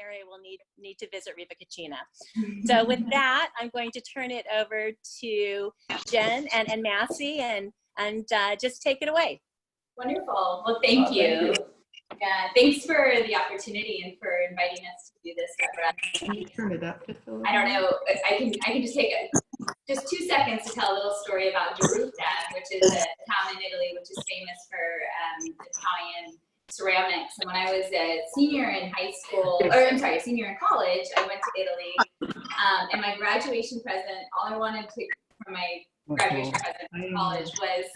area will need to visit Riva Cucina. So with that, I'm going to turn it over to Jen and Massi, and just take it away. Wonderful. Well, thank you. Yeah, thanks for the opportunity and for inviting us to do this, Deborah. Can you turn it up to Phil? I don't know. I can just take just 2 seconds to tell a little story about Giarruta, which is a town in Italy which is famous for Italian ceramics. And when I was a senior in high school, or I'm sorry, a senior in college, I went to Italy. And my graduation present, all I wanted to for my graduation present from college was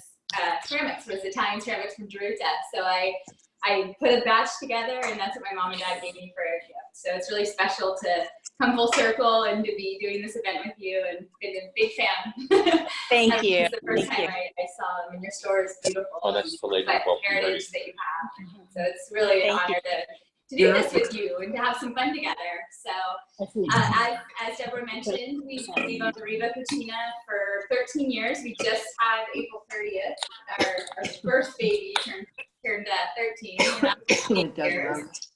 ceramics, was Italian ceramics from Giarruta. So I put a batch together, and that's what my mom and dad gave me for a gift. So it's really special to come full circle and to be doing this event with you, and been a big fan. Thank you. It's the first time I saw them in your store. Is beautiful. Oh, that's the lady. Heritage that you have. So it's really an honor to do this with you and to have some fun together. So as Deborah mentioned, we've owned Riva Cucina for 13 years. We just had April 30th, our first baby turned 13 years.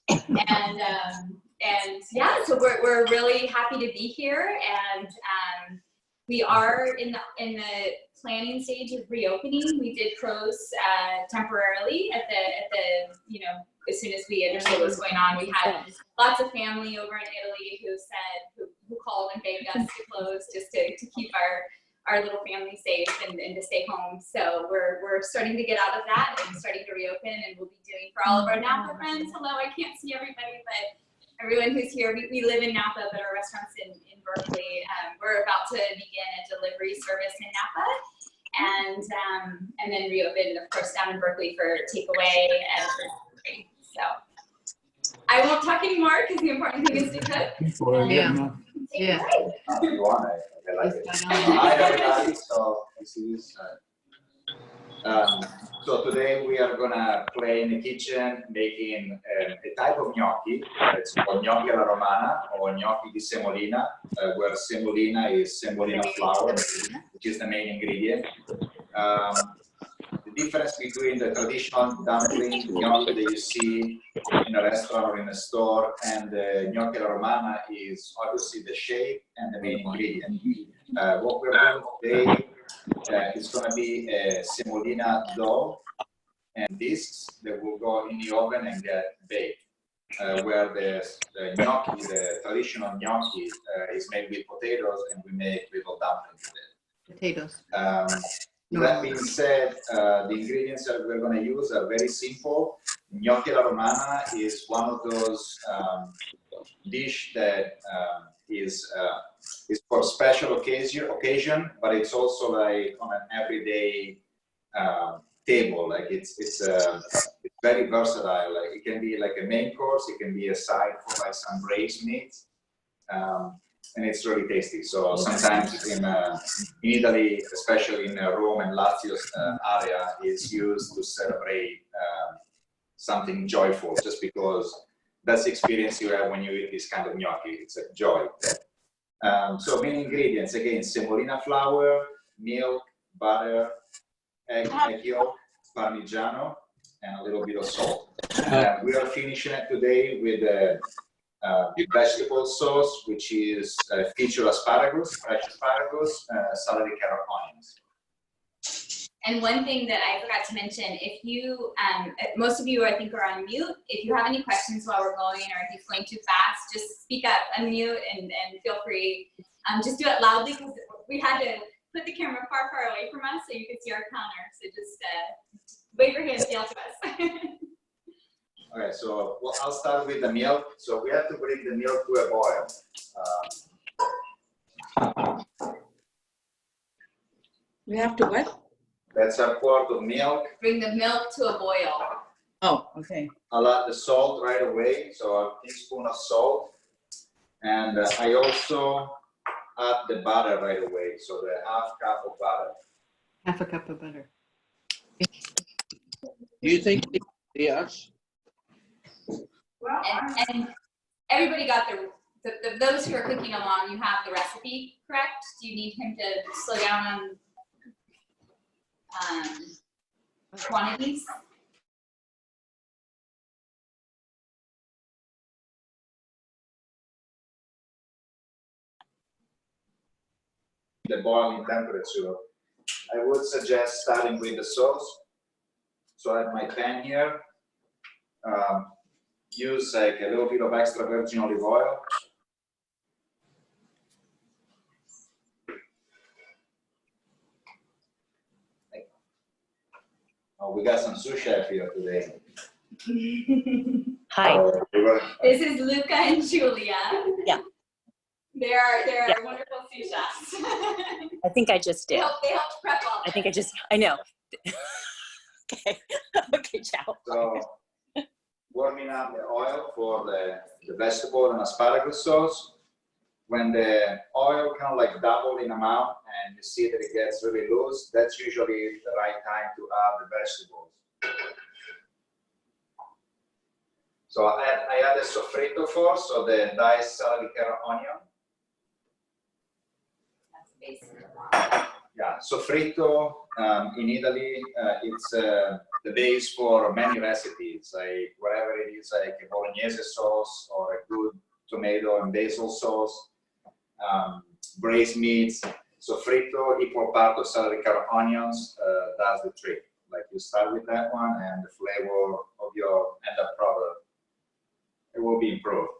And yeah, so we're really happy to be here, and we are in the planning stage of reopening. We did close temporarily at the as soon as we understood what was going on. We had lots of family over in Italy who called and begged us to close just to keep our little family safe and to stay home. So we're starting to get out of that and starting to reopen, and we'll be doing for all of our Napa friends. Hello, I can't see everybody, but everyone who's here, we live in Napa, but our restaurant's in Berkeley. We're about to begin a delivery service in Napa, and then reopen, of course, down in Berkeley for takeaway and for delivery. So I won't talk anymore because the important thing is to cook. Yeah. Hi everybody, so this is so today we are gonna play in the kitchen making a type of gnocchi. It's called gnocchi alla romana or gnocchi di semolina, where semolina is semolina flour, which is the main ingredient. The difference between the traditional dumpling gnocchi that you see in a restaurant or in a store and the gnocchi alla romana is obviously the shape and the main ingredient. What we're doing today is going to be a semolina dough and discs that will go in the oven and get baked. Where the gnocchi, the traditional gnocchi, is made with potatoes, and we make little dumplings with it. Potatoes. That being said, the ingredients that we're going to use are very simple. Gnocchi alla romana is one of those dish that is for special occasion, but it's also like on an everyday table. Like it's very versatile. Like it can be like a main course, it can be a side for like some braised meat, and it's really tasty. So sometimes in Italy, especially in Rome and Lazio area, it's used to celebrate something joyful, just because that's the experience you have when you eat this kind of gnocchi. It's a joy. So main ingredients, again, semolina flour, milk, butter, egg yolk, parmigiano, and a little bit of salt. We are finishing it today with a vegetable sauce, which is featured asparagus, fresh asparagus, salad carrot onions. And one thing that I forgot to mention, if you, most of you I think are on mute, if you have any questions while we're going, or if he's going too fast, just speak up, unmute, and feel free. Just do it loudly, because we had to put the camera far, far away from us so you could see our counter. So just wave your hands, yell to us. Okay, so I'll start with the milk. So we have to bring the milk to a boil. We have to what? That's a quart of milk. Bring the milk to a boil. Oh, okay. I'll add the salt right away, so a teaspoon of salt. And I also add the butter right away, so the half cup of butter. Half a cup of butter. Do you think they see us? Well, and everybody got those who are cooking along, you have the recipe, correct? Do you need him to slow down on quantities? the boiling temperature, I would suggest starting with the sauce. So I have my pan here. Use like a little bit of extra virgin olive oil. Oh, we got some sous chef here today. Hi. This is Luca and Julia. Yeah. They are wonderful sous chefs. I think I just They did. helped prep all this. I know. Okay. Okay, ciao. So warming up the oil for the vegetable and asparagus sauce. When the oil kind of like double in amount and you see that it gets really loose, that's usually the right time to add the vegetables. So I add the sofrito first, so the diced celery carrot onion. That's basic. Yeah, sofrito in Italy, it's the base for many recipes, like whatever it is, like a bolognese sauce or a good tomato and basil sauce, braised meats. Sofrito, equal part of celery carrot onions, does the trick. Like you start with that one and the flavor of your end up product, it will be improved.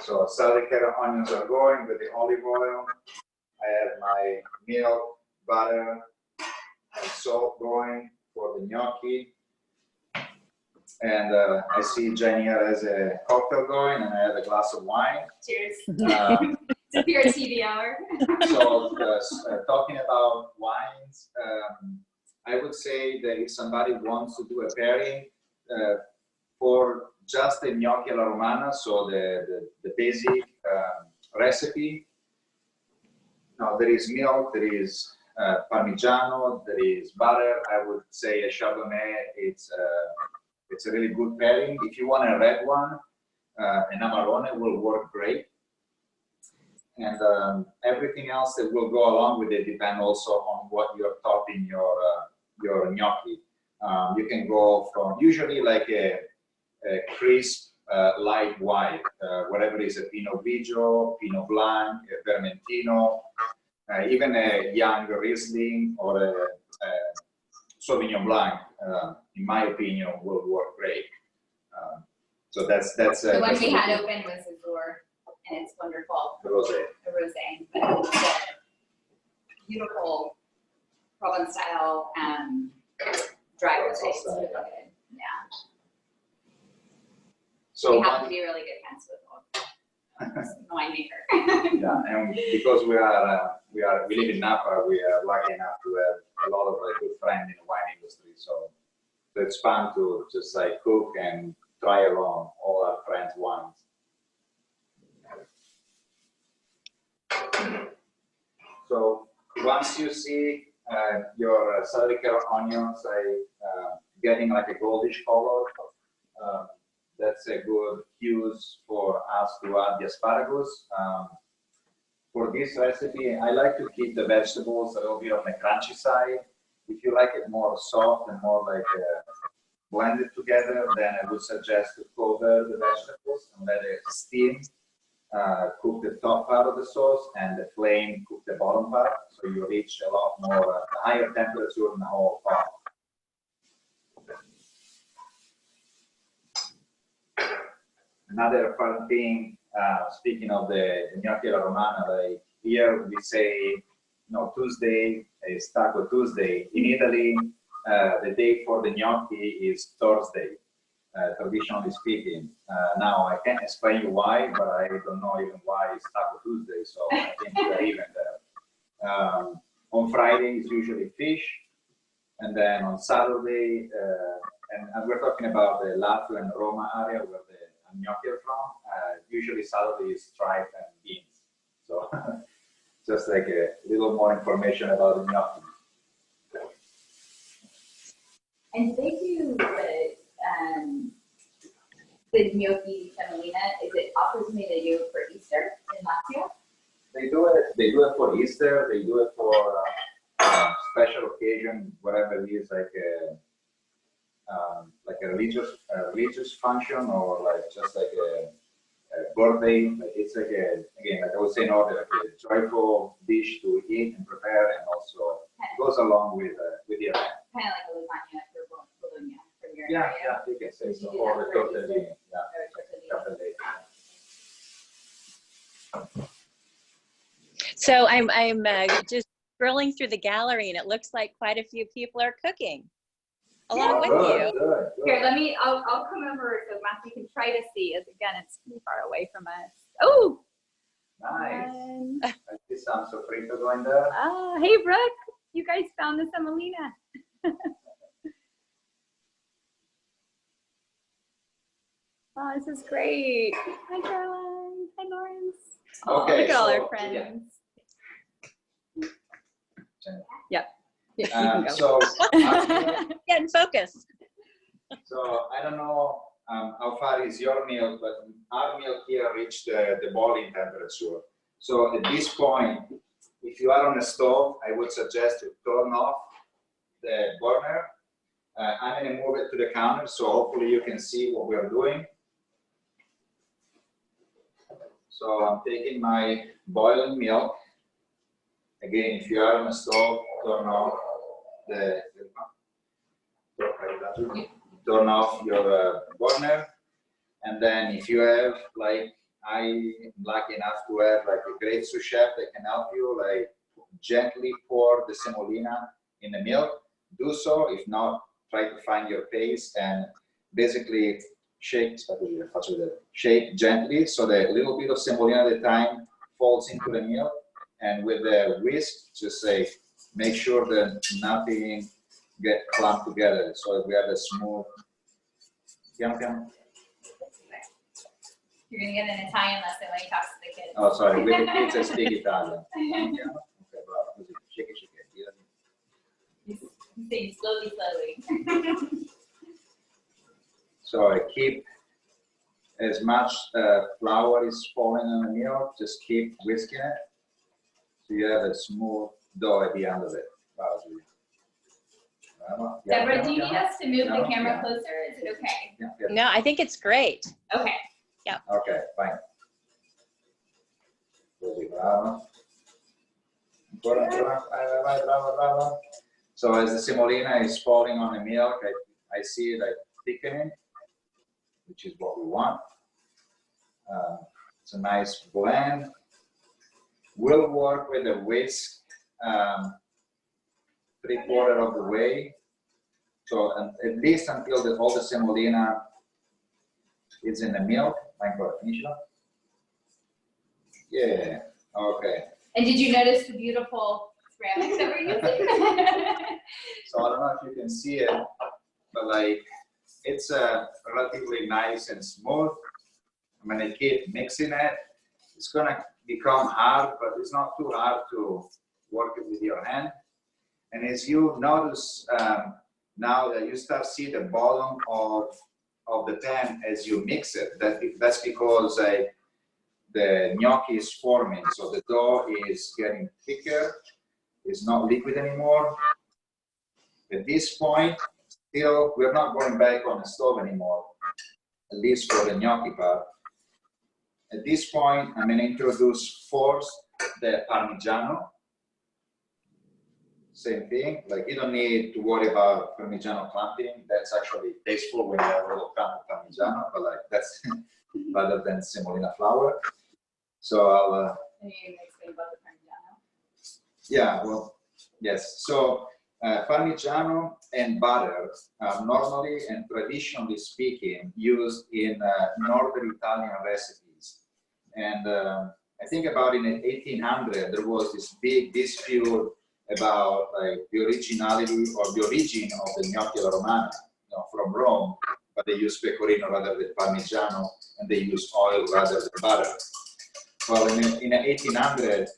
So celery carrot onions are going with the olive oil. I have my milk, butter, and salt going for the gnocchi. And I see Jenny here has a cocktail going, and I have a glass of wine. Cheers. It's a pure TV hour. So talking about wines, I would say that if somebody wants to do a pairing for just the gnocchi alla romana, so the basic recipe, now there is milk, there is Parmigiano, there is butter. I would say a Chardonnay, it's a really good pairing. If you want a red one, an Amarone will work great. And everything else that will go along with it depend also on what you're topping your gnocchi. You can go from usually like a crisp light white, whatever is a Pinot Grigio, Pinot Blanc, a Vermentino, even a young Riesling or a Sauvignon Blanc, in my opinion, will work great. So that's the one we had open was Azure, and it's wonderful. the rosé. The rosé, but it's a beautiful Provence style dry rosé. It's really good. Yeah. So we have to be really good friends with the winemaker. yeah, and because we live in Napa, we are lucky enough to have a lot of good friends in the wine industry. So it's fun to just like cook and try along all our friends' wines. So once you see your celery carrot onions getting like a goldish color, that's a good cues for us to add the asparagus. For this recipe, I like to keep the vegetables a little bit on the crunchy side. If you like it more soft and more like blended together, then I would suggest to cover the vegetables and let it steam, cook the top part of the sauce, and the flame cook the bottom part, so you reach a lot more higher temperature in the whole pot. Another fun thing, speaking of the gnocchi alla romana, like here we say, Tuesday is Taco Tuesday. In Italy, the day for the gnocchi is Thursday, traditionally speaking. Now, I can't explain you why, but I don't know even why it's Taco Tuesday, so I think we're even there. On Friday is usually fish, and then on Saturday, and we're talking about the Lazio and Roma area where the gnocchi are from, usually Saturday is tripe and beans. So just like a little more information about the gnocchi. And do they do the gnocchi semolina? Is it also something they do for Easter in Lazio? They do it for Easter. They do it for special occasion, whatever it is, like a religious function, or like just like a birthday. Like it's like a, again, like I was saying earlier, like a joyful dish to eat and prepare, and also goes along with the event. Kind of like a lasagna for Bologna from your Yeah, area. yeah, you can say so. You do Or that the for tortellini, yeah, Or tortellini. tortellini. So I'm just scrolling through the gallery, and it looks like quite a few people are cooking along with you. Good. Here, I'll come over so Massi can try to see, as again, it's pretty far away from us. Oh! Nice. And, I see some sofrito going there. hey, Brooke, you guys found the semolina. Oh, this is great. Hi, Caroline. Hi, Lawrence. Oh, Okay, look at all so, our friends. Yeah. Yeah, you can go. So, Get in focus. so I don't know how far is your milk, but our milk here reached the boiling temperature. So at this point, if you are on a stove, I would suggest to turn off the burner. I'm going to move it to the counter, so hopefully you can see what we are doing. So I'm taking my boiling milk. Again, if you are on a stove, turn off turn off your burner, and then if you have, like, I am lucky enough to have like a great sous chef that can help you, like, gently pour the semolina in the milk. Do so. If not, try to find your pace and basically shake gently so that a little bit of semolina at a time falls into the milk, and with the whisk, just say, make sure that nothing get clumped together, so that we have a smooth. You're gonna get an Italian lesson when he talks to the kids. Oh, sorry, with the kids I speak Italian. Okay, bravo, così, shake it. You say slowly. So I keep as much flour is falling on the milk, just keep whisking it, so you have a smooth dough at the end of it. Deborah, do you need us to move the camera closer? Is it okay? Yeah. No, I think it's great. Okay. Okay, fine. Bravo. Bravo. So as the semolina is falling on the milk, I see it like thickening, which is what we want. It's a nice blend. We'll work with a whisk 3/4 of the way. So at least until all the semolina is in the milk. Yeah, okay. And did you notice the beautiful ceramics that we're using? So I don't know if you can see it, but like it's relatively nice and smooth. I'm gonna keep mixing it. It's gonna become hard, but it's not too hard to work it with your hand. And as you notice now that you start see the bottom of the pan as you mix it, that's because the gnocchi is forming, so the dough is getting thicker. It's not liquid anymore. At this point, still, we're not going back on the stove anymore, at least for the gnocchi part. At this point, I'm going to introduce first the Parmigiano. Same thing, like you don't need to worry about Parmigiano clumping. That's actually tasteful when you have a little clump of Parmigiano, but like that's rather than semolina flour. So I'll. Can you explain about the Parmigiano? Yeah, well, yes. So Parmigiano and butter are normally and traditionally speaking used in northern Italian recipes. And I think about in 1800 there was this big dispute about like the originality or the origin of the gnocchi alla romana, from Rome, but they use pecorino rather than Parmigiano, and they use oil rather than butter. Well, in 1800,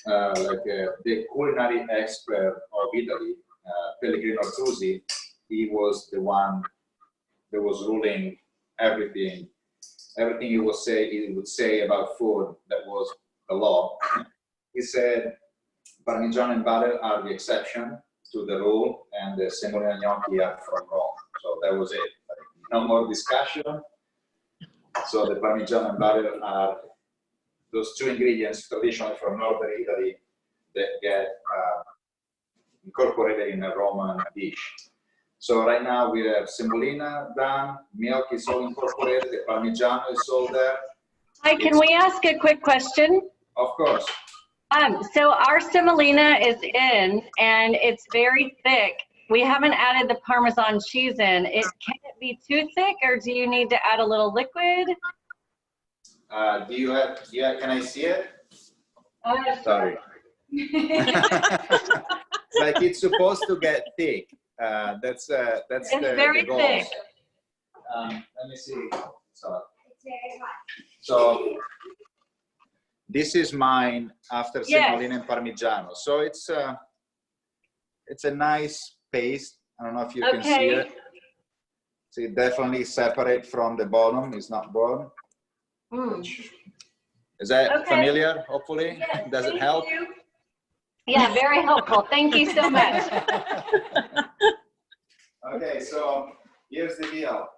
the culinary expert of Italy, Pellegrino Artusi, he was the one that was ruling everything. Everything he would say about food that was the law. He said Parmigiano and butter are the exception to the rule, and the semolina gnocchi are from Rome. So that was it. No more discussion. So the Parmigiano and butter are those two ingredients traditionally from northern Italy that get incorporated in a Roman dish. So right now we have semolina done, milk is all incorporated, the Parmigiano is all there. Hi, can we ask a quick question? Of course. So our semolina is in, and it's very thick. We haven't added the Parmesan cheese in. Can it be too thick, or do you need to add a little liquid? Do you have, yeah, can I see it? Sorry. Like it's supposed to get thick. That's very the goal. thick. Let me see. So this is mine after semolina and Parmigiano. So it's a nice paste. I don't know if you can see it. See, definitely separate from the bottom. It's not bottom. Is that familiar? Hopefully, Yes, does it help? you. Yeah, very helpful. Thank you so much. Okay, so here's the deal.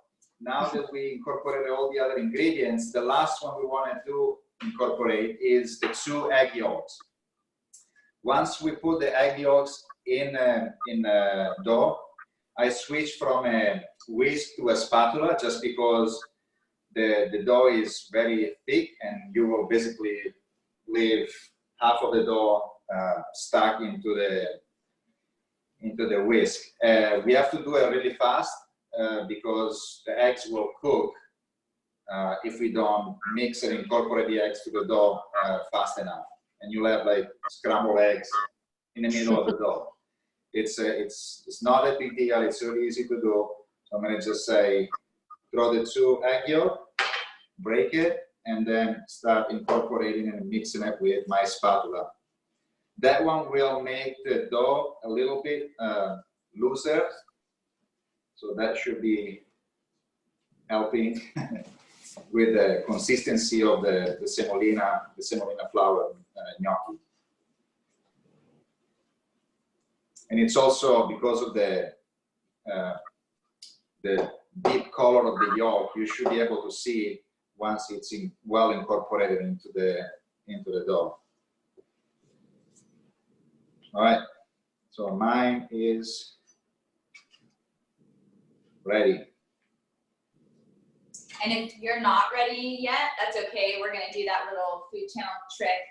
Now that we incorporated all the other ingredients, the last one we want to incorporate is the 2 egg yolks. Once we put the egg yolks in dough, I switch from a whisk to a spatula just because the dough is very thick and you will basically leave half of the dough stuck into the whisk. We have to do it really fast because the eggs will cook if we don't mix and incorporate the eggs to the dough fast enough. And you'll have like scrambled eggs in the middle of the dough. It's not a big deal. It's really easy to do. So I'm going to just say, throw the 2 egg yolk, break it, and then start incorporating and mixing it with my spatula. That one will make the dough a little bit looser. So that should be helping with the consistency of the semolina flour gnocchi. And it's also because of the deep color of the yolk, you should be able to see once it's well incorporated into the dough. All right, so mine is ready. And if you're not ready yet, that's okay. We're gonna do that little food channel trick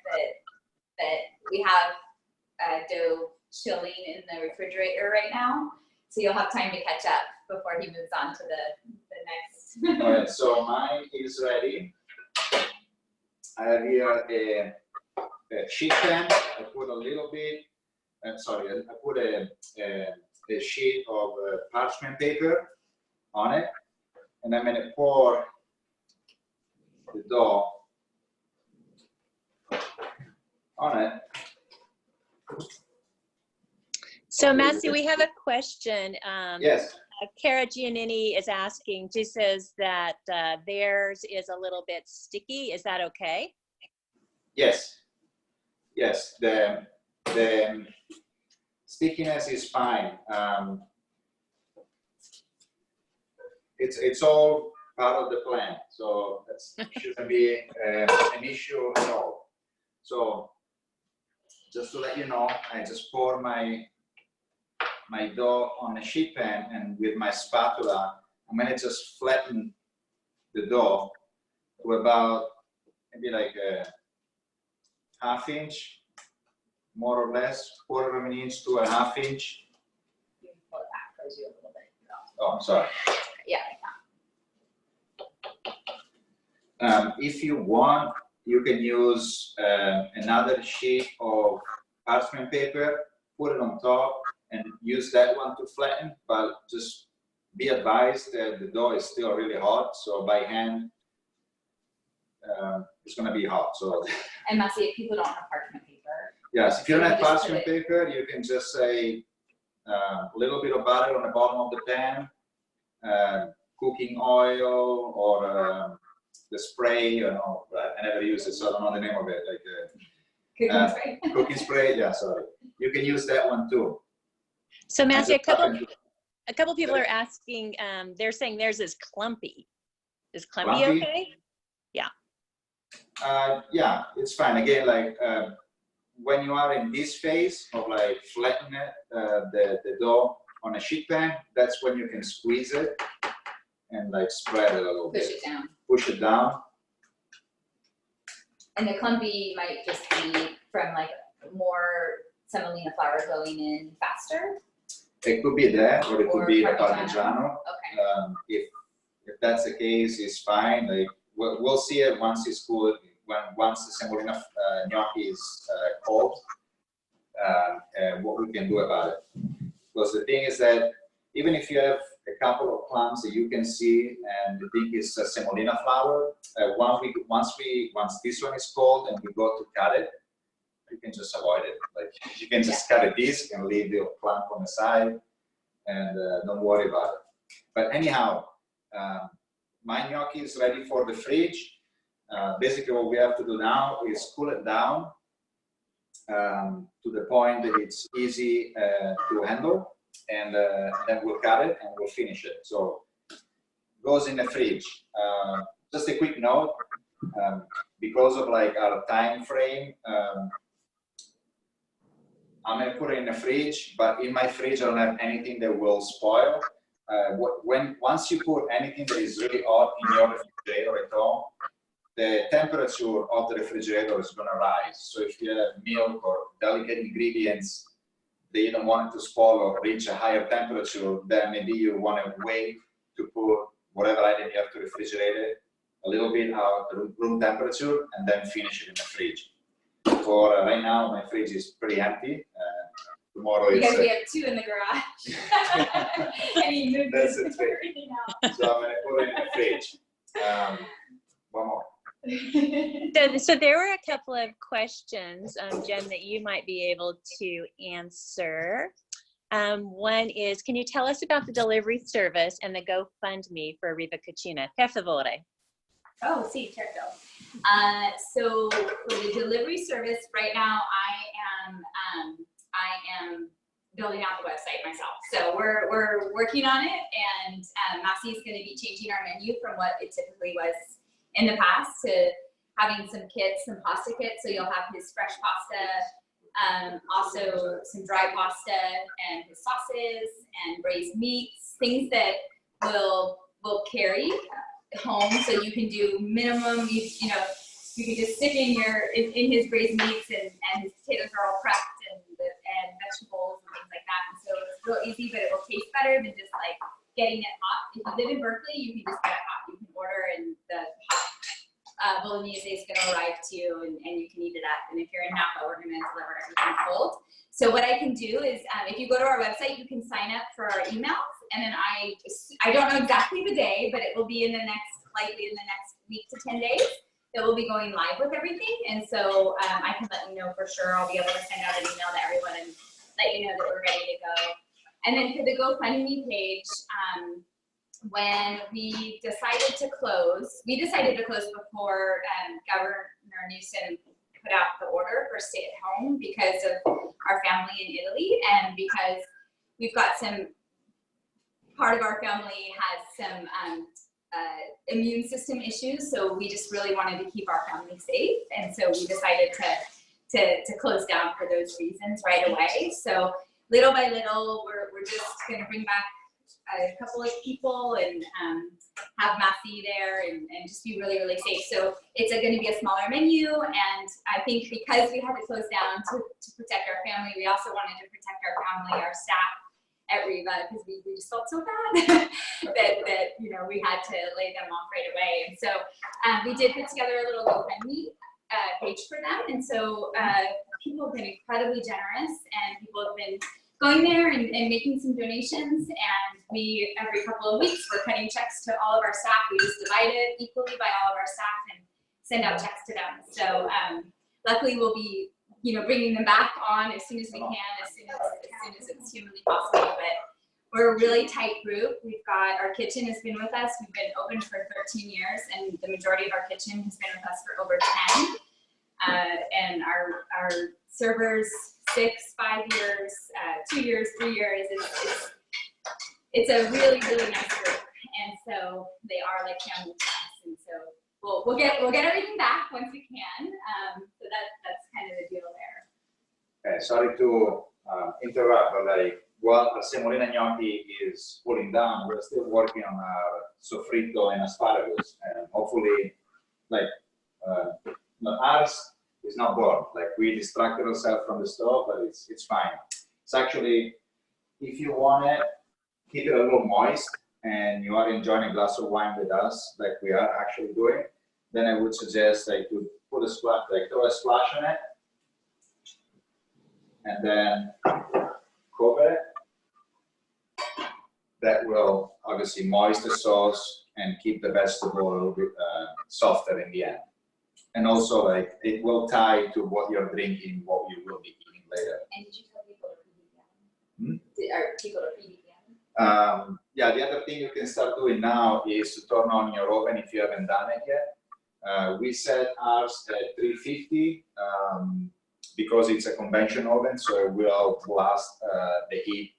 that we have dough chilling in the refrigerator right now. So you'll have time to catch up before he moves on to the next. All right, so mine is ready. I have here a sheet pan. I put a little bit, I put a sheet of parchment paper on it. And I'm going to pour the dough on it. So Massi, we have a question. Yes. Cara Giannini is asking, she says that theirs is a little bit sticky. Is that okay? Yes. Yes, the stickiness is fine. It's all part of the plan, so that shouldn't be an issue at all. So just to let you know, I just pour my dough on a sheet pan, and with my spatula, I'm gonna just flatten the dough to about maybe like a ½ inch, more or less, quarter of an inch to a ½ inch. You can pull it back, close you a little bit. Oh, I'm sorry. Yeah. If you want, you can use another sheet of parchment paper, put it on top, and use that one to flatten, but just be advised that the dough is still really hot, so by hand, it's going to be hot. So. And Massi, if people don't have parchment paper. Yes, if you don't have parchment paper, you can just say a little bit of butter on the bottom of the pan, cooking oil, or the spray, you know, I never use it, so I don't know the name of it. Like Cooking spray. Cooking spray, yeah, sorry. You can use that one too. So Massi, a couple people are asking, they're saying theirs is clumpy. Is clumpy okay? Yeah, it's fine. Again, like when you are in this phase of like flatten it, the dough on a sheet pan, that's when you can squeeze it and like spread it a little bit. Push it down. Push it down. And the clumpy might just be from like more semolina flour going in faster. It could be that, or it could Or be the Parmigiano. Parmigiano. Okay. If that's the case, it's fine. Like we'll see it once it's cooled. Once the semolina gnocchi is cold, and what we can do about it. Because the thing is that even if you have a couple of clumps that you can see and you think it's semolina flour, once this one is cold and we go to cut it, you can just avoid it. Like you can just cut a disc and leave the clump on the side, and don't worry about it. But anyhow, my gnocchi is ready for the fridge. Basically, what we have to do now is cool it down to the point that it's easy to handle, and then we'll cut it and we'll finish it. So it goes in the fridge. Just a quick note, because of like our time frame, I'm gonna put it in the fridge, but in my fridge I don't have anything that will spoil. Once you put anything that is really hot in your refrigerator at home, the temperature of the refrigerator is going to rise. So if you have milk or delicate ingredients that you don't want it to spoil or reach a higher temperature, then maybe you want to wait to put whatever item you have to refrigerate it a little bit out of room temperature and then finish it in the fridge. For right now, my fridge is pretty empty. Tomorrow it's... Because we have 2 in the garage. And you moved That's this it. everything out. So I'm going to put it in the fridge. One more. So there were a couple of questions, Jen, that you might be able to answer. One is, can you tell us about the delivery service and the GoFundMe for Riva Cucina? Per favore. Oh, sì, certo. So for the delivery service, right now I am building out the website myself. So we're working on it, and Massi is going to be changing our menu from what it typically was in the past to having some kits, some pasta kits. So you'll have his fresh pasta, also some dry pasta and his sauces and braised meats, things that will carry home. So you can do minimum, you can just stick in his braised meats, and his potatoes are all prepped, and vegetables and things like that. And so it's real easy, but it will taste better than just like getting it hot. If you live in Berkeley, you can just get it hot. You can order, and the hot bolognese is going to arrive to you, and you can eat it up. And if you're in Napa, we're going to deliver everything cold. So what I can do is, if you go to our website, you can sign up for our emails, and then I don't know exactly the day, but it will be likely in the next week to 10 days. That we'll be going live with everything, and so I can let you know for sure. I'll be able to send out an email to everyone and let you know that we're ready to go. And then for the GoFundMe page, when we decided to close before Governor Newsom put out the order for stay at home because of our family in Italy, and because we've got part of our family has some immune system issues, so we just really wanted to keep our family safe, and so we decided to close down for those reasons right away. So little by little, we're just going to bring back a couple of people and have Massi there and just be really, really safe. So it's going to be a smaller menu, and I think because we had to close down to protect our family, we also wanted to protect our family, our staff at Riva, because we just felt so bad that we had to lay them off right away. And so we did put together a little GoFundMe page for them, and so people have been incredibly generous, and people have been going there and making some donations, and we, every couple of weeks, we're cutting checks to all of our staff. We just divide it equally by all of our staff and send out checks to them. So luckily we'll be bringing them back on as soon as we can, as soon as it's humanly possible. But we're a really tight group. Our kitchen has been with us. We've been open for 13 years, and the majority of our kitchen has been with us for over 10. And our servers, 6, 5 years, 2 years, 3 years. It's a really, really nice group. And so they are like family to us. And so we'll get everything back once we can. So that's kind of the deal there. Sorry to interrupt, but like while the semolina gnocchi is cooling down, we're still working on our sofrito and asparagus, and hopefully, like ours is not burnt. Like we distracted ourselves from the stove, but it's fine. It's actually, if you want it, keep it a little moist, and you are enjoying a glass of wine with us, like we are actually doing, then I would suggest like to put a splash, like throw a splash on it, and then cover it. That will obviously moist the sauce and keep the vegetable a little bit softer in the end. And also, like, it will tie to what you're drinking, what you will be eating later. And did you tell people to feed it again? Are people to feed it again? Yeah, the other thing you can start doing now is to turn on your oven if you haven't done it yet. We set ours at 350 because it's a convection oven, so it will blast the heat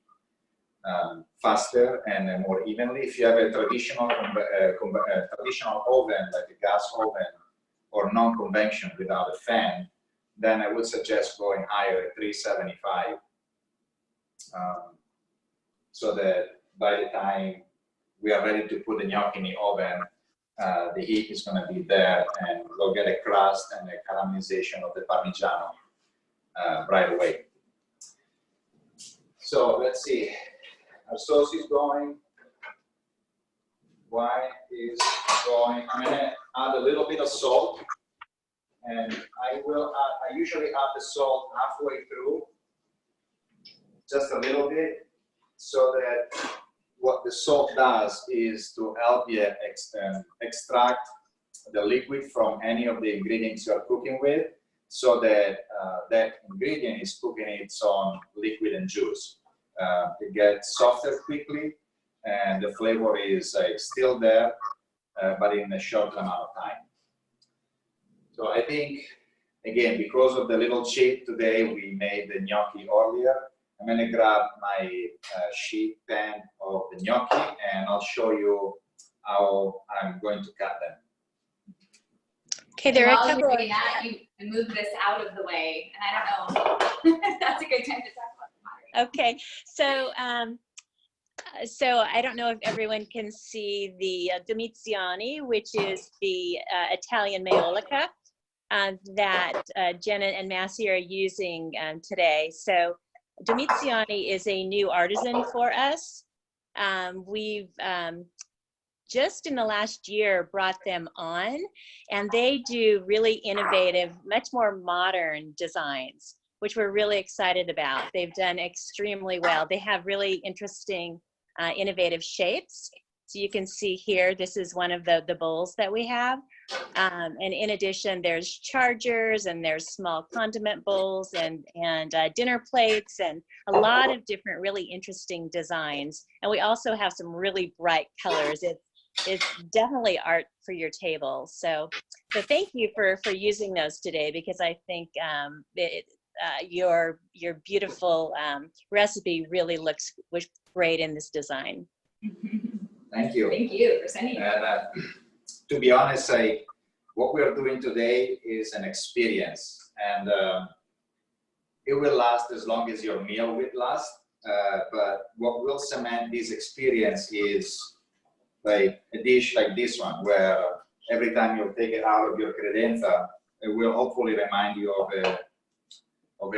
faster and more evenly. If you have a traditional traditional oven, like a gas oven or non-convection without a fan, then I would suggest going higher at 375, so that by the time we are ready to put the gnocchi in the oven, the heat is going to be there, and we'll get a crust and a caramelization of the Parmigiano right away. So let's see. Our sauce is going. Wine is going. I'm going to add a little bit of salt, and I usually add the salt halfway through, just a little bit, so that what the salt does is to help you extract the liquid from any of the ingredients you are cooking with, so that that ingredient is cooking its own liquid and juice. It gets softer quickly, and the flavor is still there, but in a short amount of time. So I think, again, because of the little cheat today, we made the gnocchi earlier. I'm going to grab my sheet pan of the gnocchi, and I'll show you how I'm going to cut them. Okay, there are a While couple you're of doing that, you move this out of the way, and I don't know if that's a good time to talk about the pottery. Okay, so so I don't know if everyone can see the Domiziani, which is the Italian maiolica that Jenna and Massi are using today. So Domiziani is a new artisan for us. We've just in the last year brought them on, and they do really innovative, much more modern designs, which we're really excited about. They've done extremely well. They have really interesting, innovative shapes. So you can see here, this is one of the bowls that we have. And in addition, there's chargers, and there's small condiment bowls, and dinner plates, and a lot of different really interesting designs. And we also have some really bright colors. It's definitely art for your table. So thank you for using those today, because I think your beautiful recipe really looks great in this design. Thank you. Thank you for sending it. And to be honest, what we are doing today is an experience, and it will last as long as your meal will last. But what will cement this experience is like a dish like this one, where every time you take it out of your credenza, it will hopefully remind you of a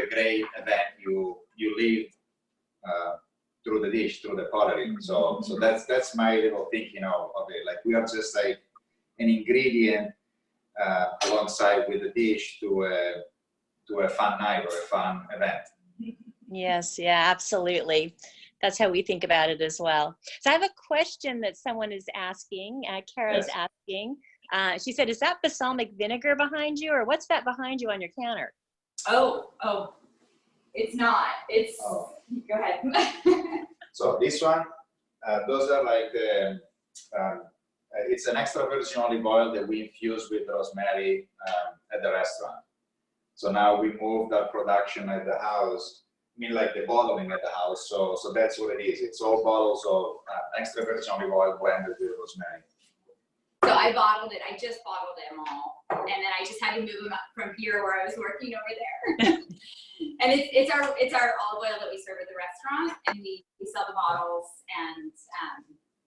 great event you lived through the dish, through the pottery. So that's my little thinking of it. Like, we are just like an ingredient alongside with the dish to a fun night or a fun event. Yes, yeah, absolutely. That's how we think about it as well. So I have a question that someone is asking. Kara's asking. She said, "Is that balsamic vinegar behind you, or what's that behind you on your counter?" Oh, it's not. It's. Oh. Go ahead. So this one, those are like it's an extra virgin olive oil that we infuse with rosemary at the restaurant. So now we moved our production at the house. I mean, like the bottling at the house. So that's what it is. It's all bottles of extra virgin olive oil blended with rosemary. So I bottled it. I just bottled them all, and then I just had to move them up from here where I was working over there. And it's our olive oil that we serve at the restaurant, and we sell the bottles, and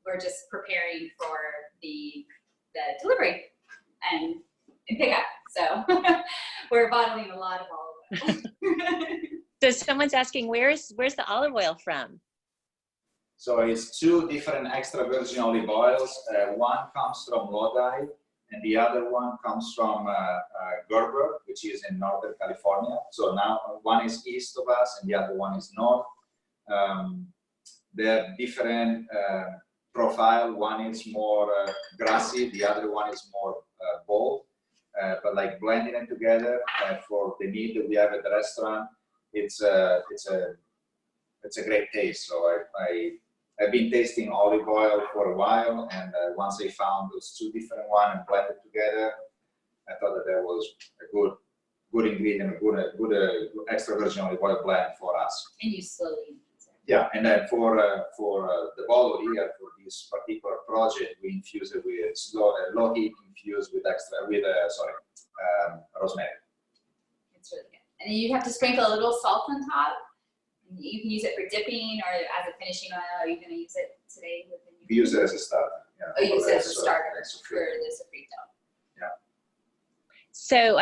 we're just preparing for the delivery and pickup. So we're bottling a lot of olive oil. So someone's asking, where's the olive oil from? So it's two different extra virgin olive oils. One comes from Lodi, and the other one comes from Gerber, which is in Northern California. So now one is east of us, and the other one is north. They're different profile. One is more grassy, the other one is more bold. But like blending it together for the meat that we have at the restaurant, it's a great taste. So I've been tasting olive oil for a while, and once I found those two different ones and blended together, I thought that was a good ingredient, a good extra virgin olive oil blend for us. And you slowly. Yeah, and then for the bottle here, for this particular project, we infuse it with low heat infused with rosemary. It's really good. And then you have to sprinkle a little salt on top. You can use it for dipping or as a finishing oil. Are you going to use it today? We use it as a starter. Yeah, oh, you use it as a starter for the sofrito. So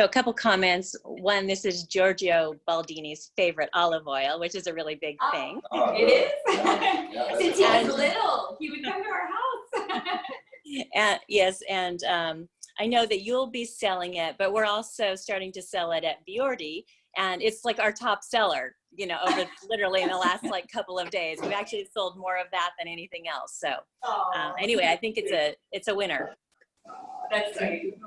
a couple comments. One, this is Giorgio Boldrini's favorite olive oil, which is a really big thing. Oh, it is? Yeah, Since he was little, he would come to our house. Yes, and I know that you'll be selling it, but we're also starting to sell it at Biordi, and it's like our top seller, you know, over literally in the last like couple of days. We've actually sold more of that than anything else. So anyway, I think it's a winner. That's great.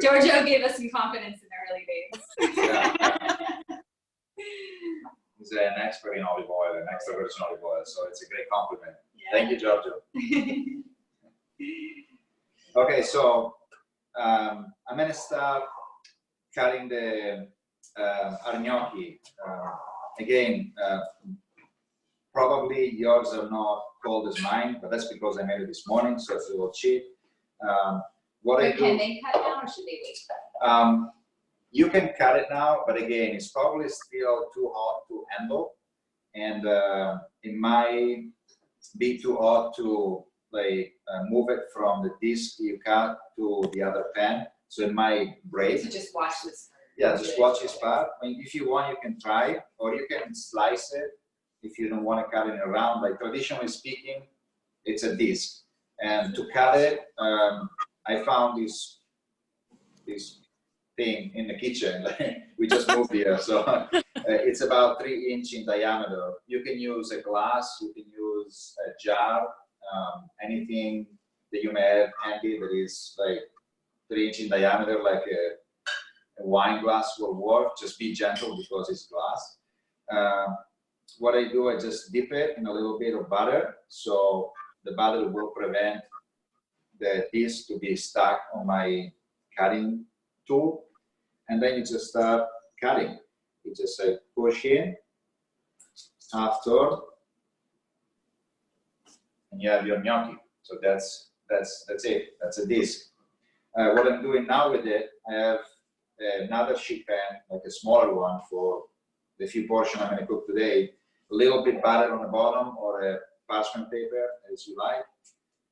Giorgio gave us some confidence in the early days. Yeah. He's an expert in olive oil, an extra virgin olive oil, so it's a great compliment. Yeah. Thank you, Giorgio. Okay, so I'm gonna start cutting the our gnocchi. Again, probably yours are not cold as mine, but that's because I made it this morning, so it's a little cheap. Can they cut now, or should they wait? You can cut it now, but again, it's probably still too hot to handle, and it might be too hot to like move it from the disc you cut to the other pan, so it might break. So just watch this part. Yeah, just watch this part. I mean, if you want, you can try, or you can slice it if you don't want to cut it around. Like traditionally speaking, it's a disc, and to cut it, I found this thing in the kitchen. We just moved here, so it's about 3 inches in diameter. You can use a glass, you can use a jar, anything that you may have handy that is like 3 inches in diameter, like a wine glass will work. Just be gentle because it's glass. What I do, I just dip it in a little bit of butter, so the butter will prevent the disc to be stuck on my cutting tool, and then you just start cutting. You just push in, half turn, and you have your gnocchi. So that's it. That's a disc. What I'm doing now with it, I have another sheet pan, like a smaller one for the few portions I'm going to cook today. A little bit butter on the bottom, or a parchment paper, as you like.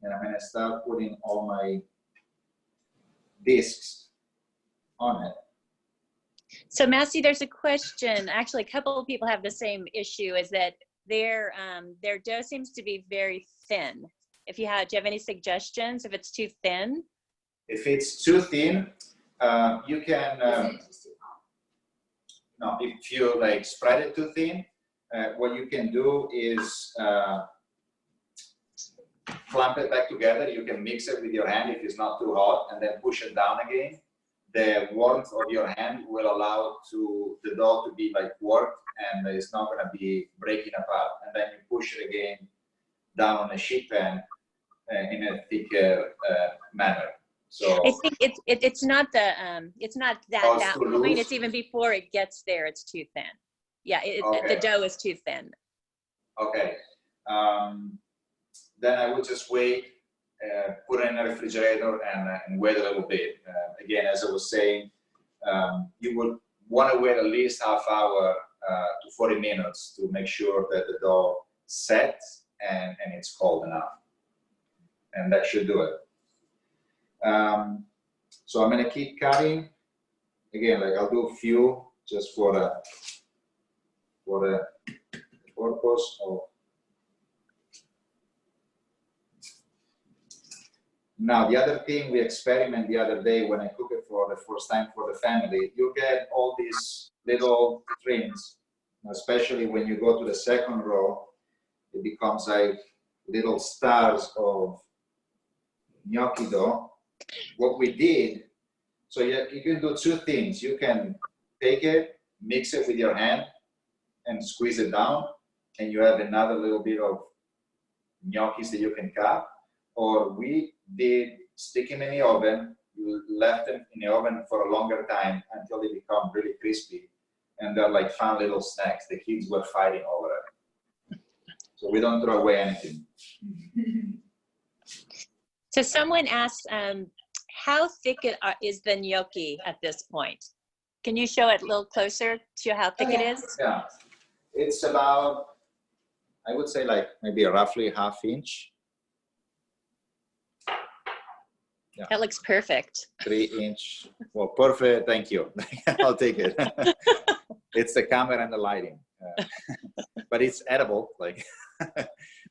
And I'm going to start putting all my discs on it. So Massi, there's a question. Actually, a couple of people have the same issue, is that their dough seems to be very thin. Do you have any suggestions if it's too thin? If it's too thin, you can, no, if you like spread it too thin, what you can do is clamp it back together. You can mix it with your hand if it's not too hot, and then push it down again. The warmth of your hand will allow the dough to be like worked, and it's not going to be breaking apart. And then you push it again down on a sheet pan in a thicker manner. So I think it's not that point. It's even before it gets there. It's too thin. Yeah, okay. The dough is too thin. Okay. Then I would just wait put it in the refrigerator and wait a little bit. Again, as I was saying, you would want to wait at least half hour to 40 minutes to make sure that the dough sets and it's cold enough. And that should do it. So I'm going to keep cutting. Again, like I'll do a few just for the purpose of. Now, the other thing we experimented the other day when I cooked it for the first time for the family, you get all these little trims, especially when you go to the second row, it becomes like little stars of gnocchi dough. What we did, so you can do two things. You can take it, mix it with your hand, and squeeze it down, and you have another little bit of gnocchis that you can cut. Or we did stick them in the oven, left them in the oven for a longer time until they become really crispy. And they're like fun little snacks. The kids were fighting over it. So we don't throw away anything. So someone asked, how thick is the gnocchi at this point? Can you show it a little closer to how thick it is? Yeah, it's about, I would say like maybe roughly ½ inch. Yeah. That looks perfect. 3 inch. Well, perfect. Thank you. I'll take it. It's the camera and the lighting, but it's edible. Like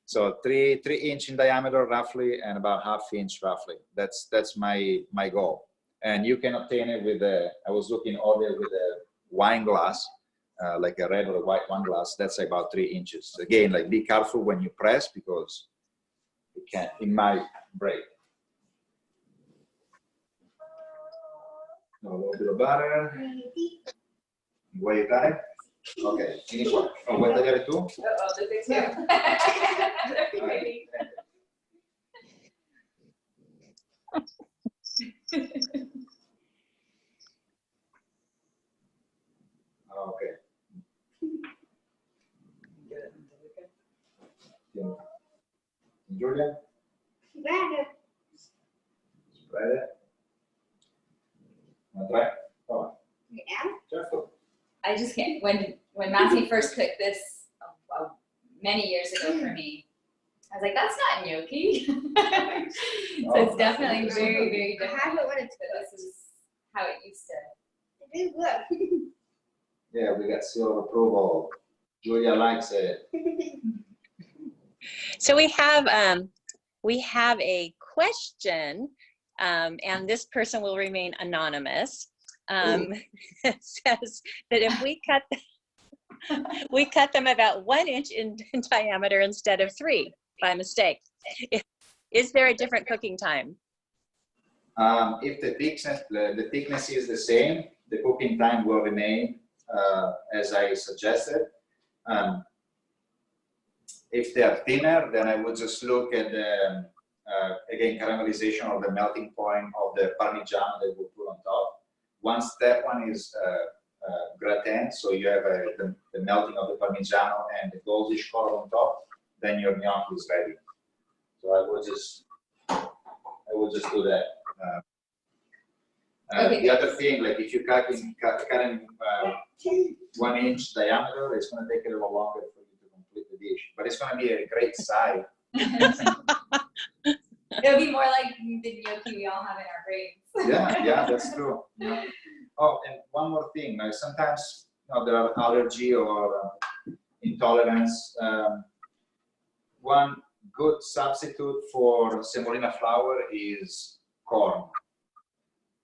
so, 3 inch in diameter roughly, and about ½ inch roughly. That's my goal. And you can obtain it with I was looking earlier with a wine glass, like a red or a white wine glass. That's about 3 inches. Again, like be careful when you press because it might break. A little bit of butter. Vuoi aiutare? Ok, vieni qua. Oh, vuoi tagliare tu? Ok. Giulia? Spread it. Try? Oh. Yeah. Certo. I just can't. When Massi first cooked this many years ago for me, I was like, "That's not gnocchi." So it's definitely very, very different. I haven't wanted to, but this is how it used to. It is. Yeah, we got seal of approval. Julia likes it. So we have a question, and this person will remain anonymous. It says that if we cut them about 1 inch in diameter instead of 3 by mistake, is there a different cooking time? If the thickness is the same, the cooking time will remain as I suggested. If they are thinner, then I would just look at the again caramelization of the melting point of the Parmigiano that we'll put on top. Once that one is gratin, so you have the melting of the Parmigiano and the goldish color on top, then your gnocchi is ready. So I would just do that. Okay. The other thing, like if you cut in 1 inch diameter, it's going to take a little longer for you to complete the dish, but it's going to be a great side. It'll be more like the gnocchi we all have in our brains. Yeah, that's true. Yeah. Oh, and one more thing. Like sometimes there are allergy or intolerance. One good substitute for semolina flour is corn.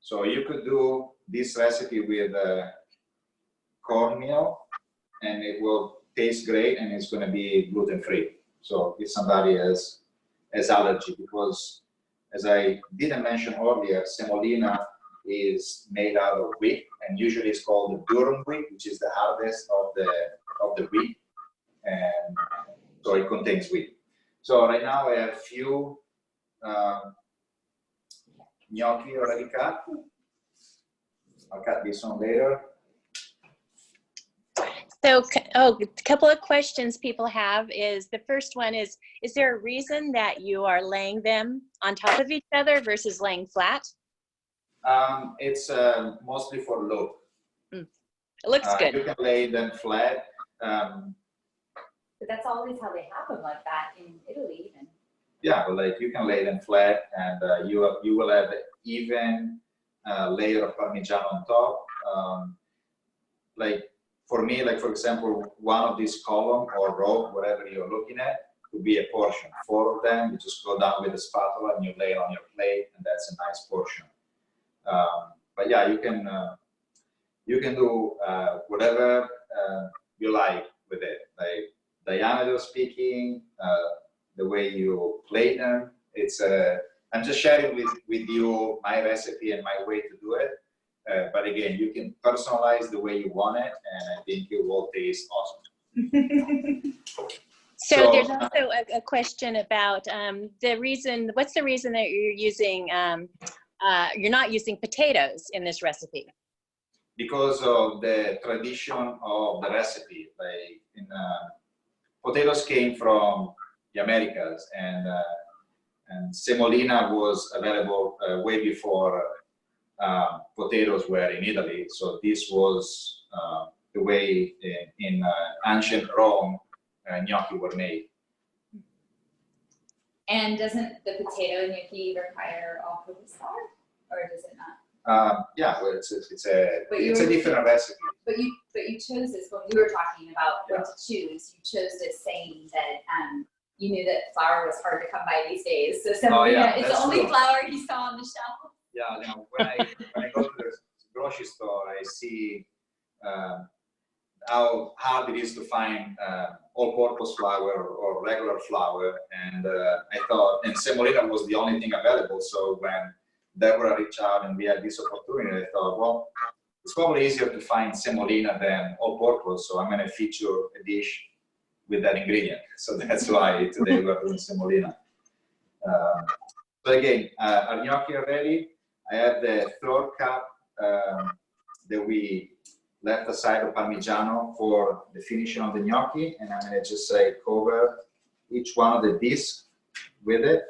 So you could do this recipe with cornmeal, and it will taste great, and it's going to be gluten-free. So if somebody has allergy, because as I didn't mention earlier, semolina is made out of wheat, and usually it's called the durum wheat, which is the hardest of the wheat, and so it contains wheat. So right now I have a few gnocchi already cut. I'll cut this one later. So, a couple of questions people have is, the first one is there a reason that you are laying them on top of each other versus laying flat? It's mostly for look. It looks good. You can lay them flat. But that's always how they have them, like that in Italy even. Yeah, but like you can lay them flat, and you will have an even layer of Parmigiano on top. Like for me, like for example, one of these column or row, whatever you're looking at, could be a portion. 4 of them, you just go down with a spatula and you lay it on your plate, and that's a nice portion. But yeah, you can do whatever you like with it. Like diameter speaking, the way you plate them. It's I'm just sharing with you my recipe and my way to do it. But again, you can personalize the way you want it, and I think it will taste awesome. So there's also a question about the reason. What's the reason that you're using? You're not using potatoes in this recipe? Because of the tradition of the recipe. Like potatoes came from the Americas, and semolina was available way before potatoes were in Italy. So this was the way in ancient Rome gnocchi were made. And doesn't the potato gnocchi require all-purpose flour, or does it not? Yeah, well, it's a different recipe. But you chose this when we were talking about what to choose. You chose this saying that you knew that flour was hard to come by these days. So semolina is the only flour he saw on the shelf. Yeah, you know, when I go to the grocery store, I see how hard it is to find all-purpose flour or regular flour, and I thought, and semolina was the only thing available. So when Deborah reached out and we had this opportunity, I thought, well, it's probably easier to find semolina than all-purpose, so I'm going to feature a dish with that ingredient. So that's why today we're doing semolina. So again, our gnocchi are ready. I have the 3rd cup that we left aside of Parmigiano for the finishing of the gnocchi, and I'm going to just cover each one of the discs with it.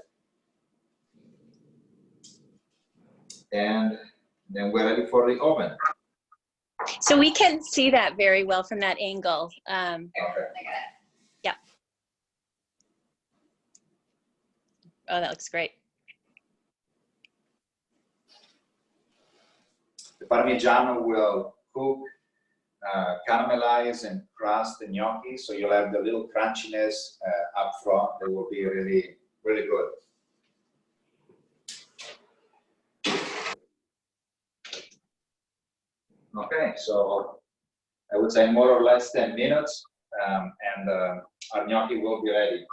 And then we're ready for the oven. So we can see that very well from that angle. Okay. Yeah. Oh, that looks great. The Parmigiano will cook, caramelize, and crust the gnocchi, so you'll have the little crunchiness up front that will be really, really good. Okay, so I would say more or less 10 minutes, and our gnocchi will be ready.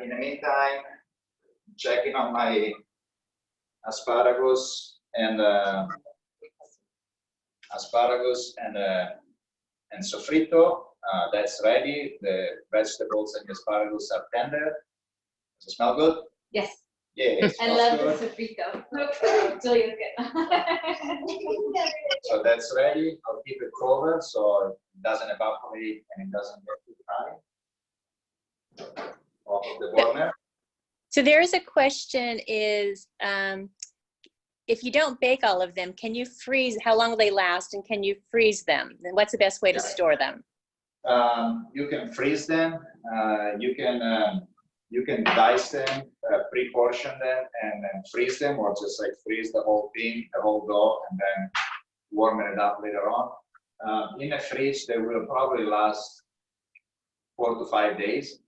In the meantime, checking on my asparagus and sofrito. That's ready. The vegetables and the asparagus are tender. Does it smell good? Yes. Yeah. I love the sofrito. Julia's good. So that's ready. I'll keep it covered so it doesn't evaporate and it doesn't get too dry. Off of the burner. So there is a question is, if you don't bake all of them, can you freeze, how long will they last, and can you freeze them? And what's the best way to store them? You can freeze them. You can dice them, pre-portion them, and then freeze them, or just freeze the whole thing, the whole dough, and then warm it up later on. In the fridge, they will probably last 4 to 5 days.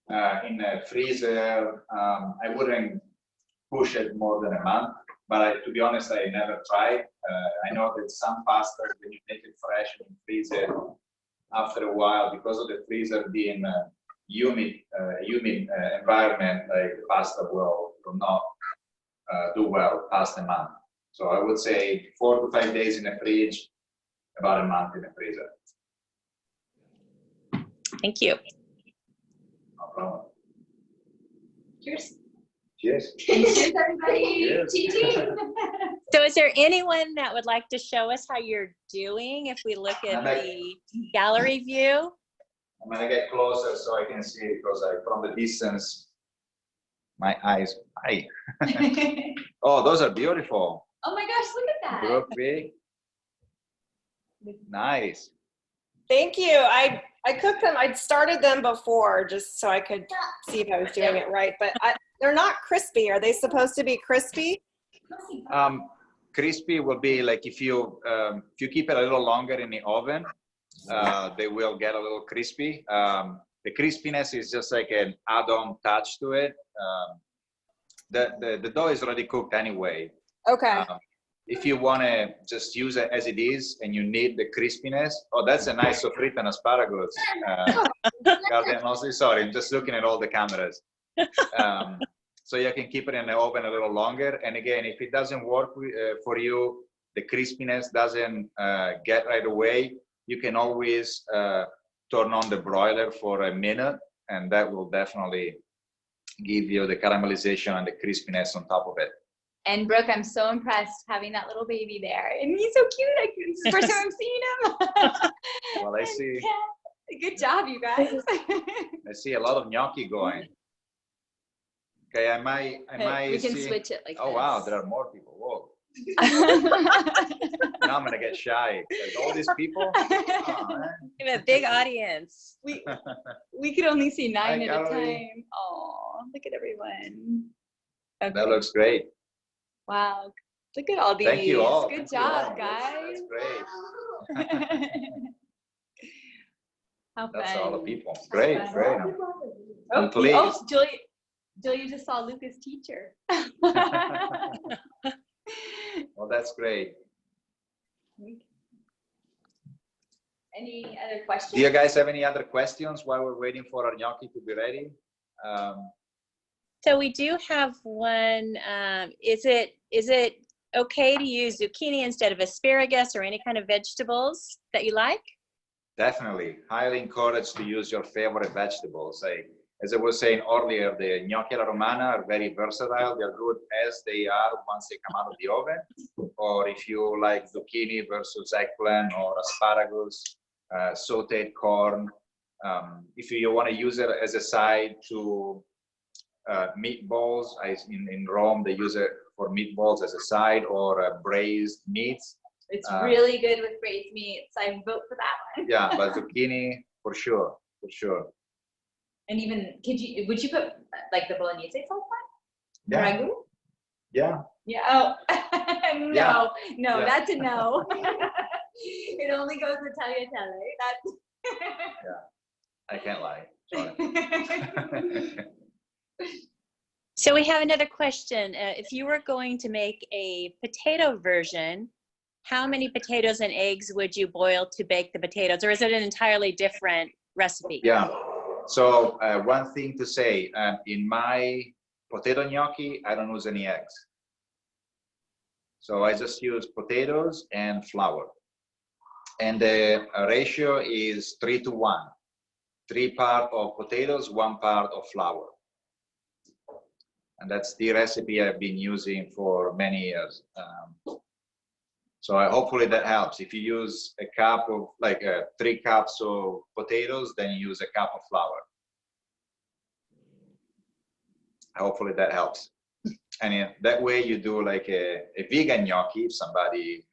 In the freezer, I wouldn't push it more than a month, but to be honest, I never tried. I know that some pastas, when you make it fresh and you freeze it, after a while, because of the freezer being humid environment, like the pasta will not do well past a month. So I would say 4 to 5 days in the fridge, about a month in the freezer. Thank you. No problem. Cheers. Cheers. Cheers, everybody. Cheers. Cheers. So as there anyone that would like to show us how you're doing if we look at the gallery view? I'm gonna get closer so I can see it because from the distance, my eyes. Hi. Oh, those are beautiful. Oh my gosh, look at that. Look big. Nice. Thank you. I cooked them. I'd started them before just so I could see if I was doing it right, but they're not crispy. Are they supposed to be crispy? Crispy will be like if you keep it a little longer in the oven, they will get a little crispy. The crispiness is just like an add-on touch to it. The dough is already cooked anyway. Okay. If you want to just use it as it is and you need the crispiness, oh, that's a nice sofrito and asparagus. Sorry, I'm just looking at all the cameras. So you can keep it in the oven a little longer. And again, if it doesn't work for you, the crispiness doesn't get right away, you can always turn on the broiler for a minute, and that will definitely give you the caramelization and the crispiness on top of it. And Brooke, I'm so impressed having that little baby there. And he's so cute. It's the first time I'm seeing him. Well, I see. Good job, you guys. I see a lot of gnocchi going. Okay, I might We can see. switch it like Oh, this. wow, there are more people. Whoa. Now I'm going to get shy. Like, all these people? Oh, man. We have a big audience. We could only see 9 at a Gallery. time. Oh, look at everyone. Okay. That looks great. Wow. Look at all these. Thank you all. Good Thank you all. job, guys. That's great. How That's fun. all the people. Great, fun. great. Oh, I'm pleased. oh, Julia just saw Luca's teacher. Well, that's great. Any other questions? Do you guys have any other questions while we're waiting for our gnocchi to be ready? So we do have one. Is it okay to use zucchini instead of asparagus or any kind of vegetables that you like? Definitely. Highly encouraged to use your favorite vegetables. As I was saying earlier, the gnocchi alla romana are very versatile. They're good as they are once they come out of the oven. Or if you like zucchini versus eggplant or asparagus, sauteed corn. If you want to use it as a side to meatballs, in Rome, they use it for meatballs as a side, or braised meats. It's really good with braised meats. I vote for that one. Yeah, but zucchini, for sure, for sure. And even, would you put like the bolognese sauce on? Yeah. Ragu? Yeah. Yeah. Oh, no, Yeah. no, Yeah. that's a no. It only goes with tagliatelle. That's. I can't lie. Sorry. So we have another question. If you were going to make a potato version, how many potatoes and eggs would you boil to bake the potatoes, or is it an entirely different recipe? Yeah. So one thing to say, in my potato gnocchi, I don't use any eggs. So I just use potatoes and flour. And the ratio is 3-to-1. 3 parts of potatoes, 1 part of flour. And that's the recipe I've been using for many years. So hopefully that helps. If you use a cup of, 3 cups of potatoes, then you use a cup of flour. Hopefully that helps. And that way you do like a vegan gnocchi, if somebody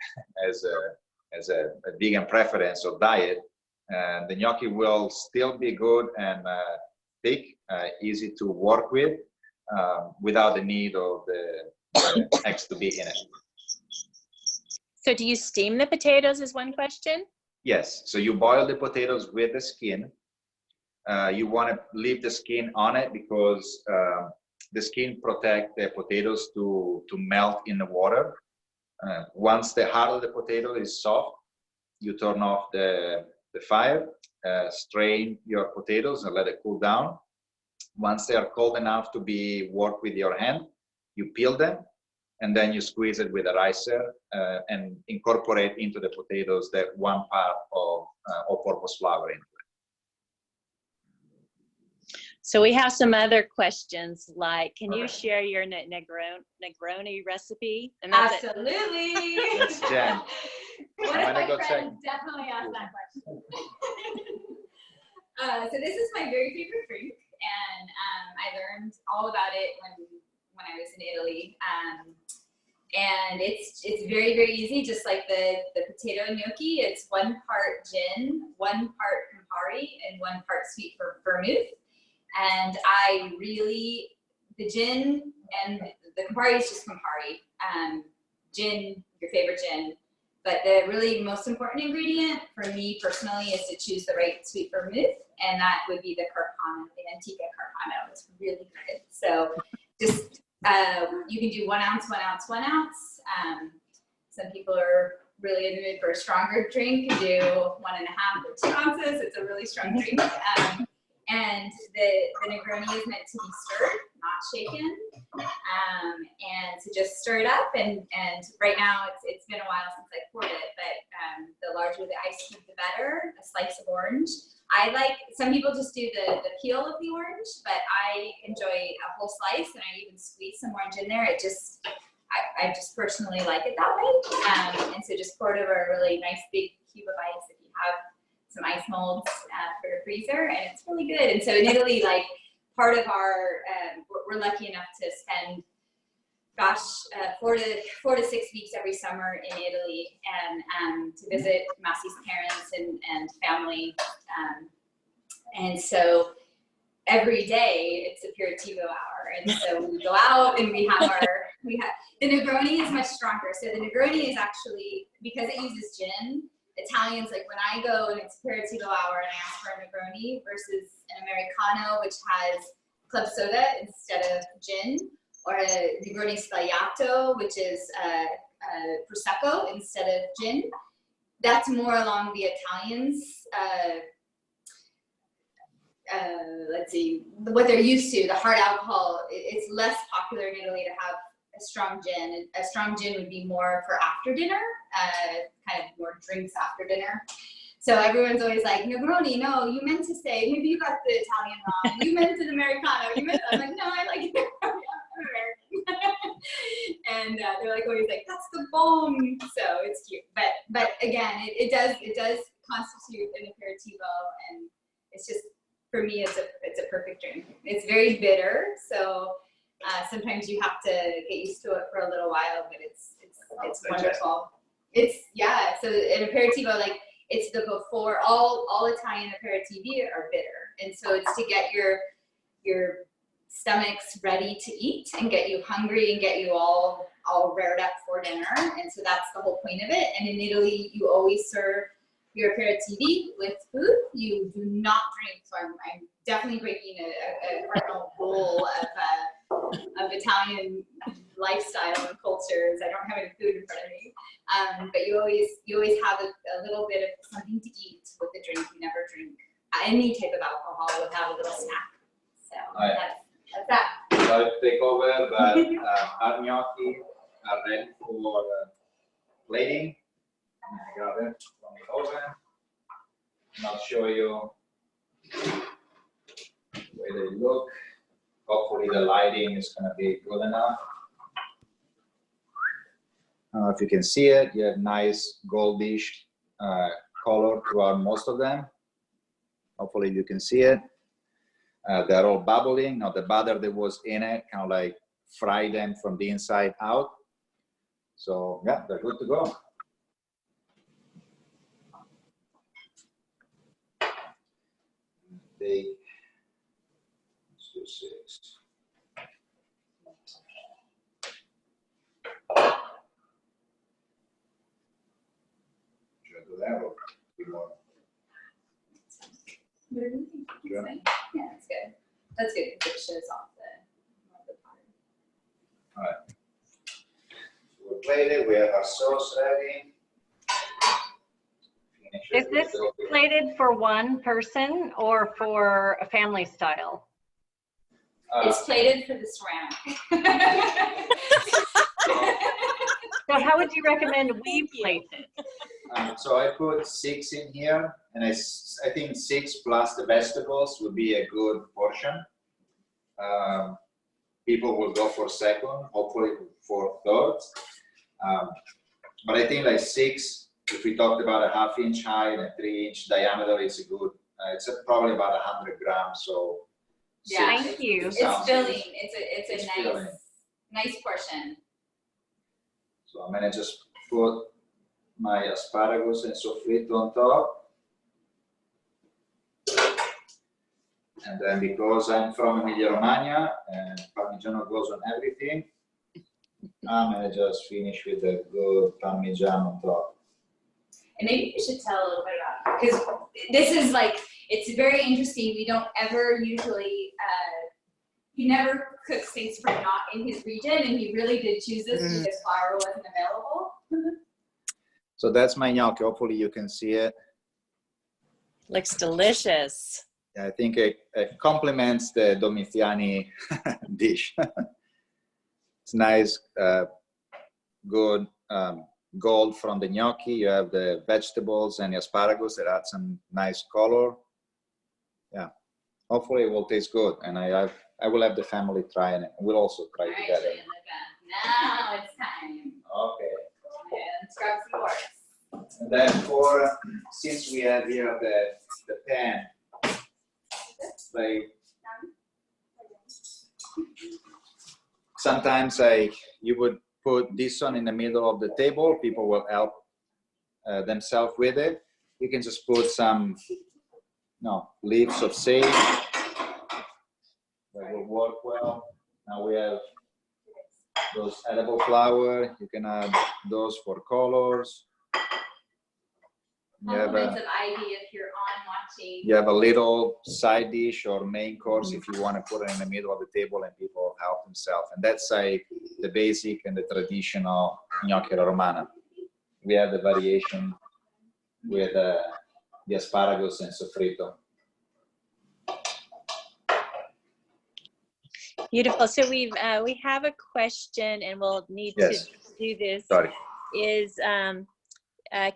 has a vegan preference or diet, and the gnocchi will still be good and thick, easy to work with, without the need of the eggs to be in it. So do you steam the potatoes is one question? Yes, so you boil the potatoes with the skin. You want to leave the skin on it because the skin protects the potatoes to melt in the water. Once the heart of the potato is soft, you turn off the fire, strain your potatoes and let it cool down. Once they are cold enough to be worked with your hand, you peel them, and then you squeeze it with a ricer and incorporate into the potatoes that 1 part of all-purpose flour into it. So we have some other questions like, can you share your Negroni recipe? And that's it. Absolutely. That's Jen. One I'm of gonna my go friends check. definitely asked that question. So this is my very favorite drink, and I learned all about it when I was in Italy. And it's very, very easy, just like the potato gnocchi. It's 1 part gin, 1 part Campari, and 1 part sweet vermouth. And the gin and the Campari is just Campari. Gin, your favorite gin. But the really most important ingredient for me personally is to choose the right sweet vermouth, and that would be the Carpano, the Antica Carpano. It's really good. So just you can do 1 ounce, 1 ounce, 1 ounce. Some people are really in the mood for a stronger drink. You do 1.5 or 2 ounces. It's a really strong drink. And the Negroni is meant to be stirred, not shaken. And so just stir it up. And right now it's been a while since I poured it, but the larger the ice cube, the better. A slice of orange. Some people just do the peel of the orange, but I enjoy a whole slice, and I even squeeze some orange in there. I just personally like it that way. And so just pour it over a really nice big cube of ice if you have some ice molds for your freezer, and it's really good. And so in Italy, like part of our, we're lucky enough to spend, 4 to 6 weeks every summer in Italy, and to visit Massi's parents and family. And so every day it's aperitivo hour, and so we go out and we have the Negroni is much stronger. So the Negroni is actually, because it uses gin, Italians, like when I go and it's aperitivo hour and I ask for a Negroni versus an Americano, which has club soda instead of gin, or a Negroni sbagliato, which is Prosecco instead of gin. That's more along the Italians, let's see, what they're used to, the hard alcohol. It's less popular in Italy to have a strong gin. A strong gin would be more for after dinner, kind of more drinks after dinner. So everyone's always like, Negroni, no, you meant to say, maybe you got the Italian wrong. You meant an Americano. I'm like, no, I like Negroni. I'm American. And they're like always like, that's the bomb. So it's cute. But again, it does constitute an aperitivo, and it's just, for me, it's a perfect drink. It's very bitter, so sometimes you have to get used to it for a little while, but it's wonderful. So an aperitivo, like, it's the before, all Italian aperitivi are bitter, and so it's to get your stomachs ready to eat and get you hungry and get you all reared up for dinner, and so that's the whole point of it. And in Italy, you always serve your aperitivi with food. You do not drink, so I'm definitely breaking a cardinal rule of Italian lifestyle and cultures. I don't have any food in front of me, but you always have a little bit of something to eat with the drink. You never drink any type of alcohol. You'll have a little snack. So that's that. Sorry to take over, but our gnocchi are ready for plating. I got it from the oven, and I'll show you the way they look. Hopefully the lighting is going to be good enough. I don't know if you can see it. You have nice goldish color throughout most of them. Hopefully you can see it. They're all bubbling. Now the butter that was in it kind of like fried them from the inside out. So yeah, they're good to go. Let's do 6. Should I do that or be more? Sure. Yeah, that's good. That's good because it shows off the pattern. All right. So we're plated. We have our sauce ready. Is this plated for one person or for a family style? It's plated for the ceramic. So how would you recommend we plate it? So I put 6 in here, and I think 6 plus the vegetables would be a good portion. people will go for second, hopefully for third. But I think like 6, if we talked about a 1/2 inch high and a 3 inch diameter, is a good, it's probably about 100 grams. So Yeah, Thank you. It's sounds filling. good. It's a It's nice filling. nice portion. So I'm gonna just put my asparagus and sofrito on top. And then because I'm from Emilia Romagna and Parmigiano goes on everything, I'm gonna just finish with a good Parmigiano on top. And maybe you should tell a little bit about, because this is like, it's very interesting. We don't ever usually, he never cooks things from not in his region, and he really did choose this because flour wasn't available. So that's my gnocchi. Hopefully you can see it. Looks delicious. I think it complements the Domiziani dish. It's nice, good gold from the gnocchi. You have the vegetables and the asparagus that add some nice color. Yeah, hopefully it will taste good. And I will have the family trying it. We'll also try All right, together. now it's time. Okay. And scrub some forks. And then since we have here the pan, like sometimes you would put this one in the middle of the table. People will help themselves with it. You can just put some leaves of sage. That will work well. Now we have those edible flower. You can add those for colors. Compliments of ivy if you're on watching. You have a little side dish or main course if you want to put it in the middle of the table and people help themselves. And that's like the basic and the traditional gnocchi alla romana. We have the variation with the asparagus and sofrito. Beautiful. So we have a question, and we'll need Yes. to do this. Sorry. Is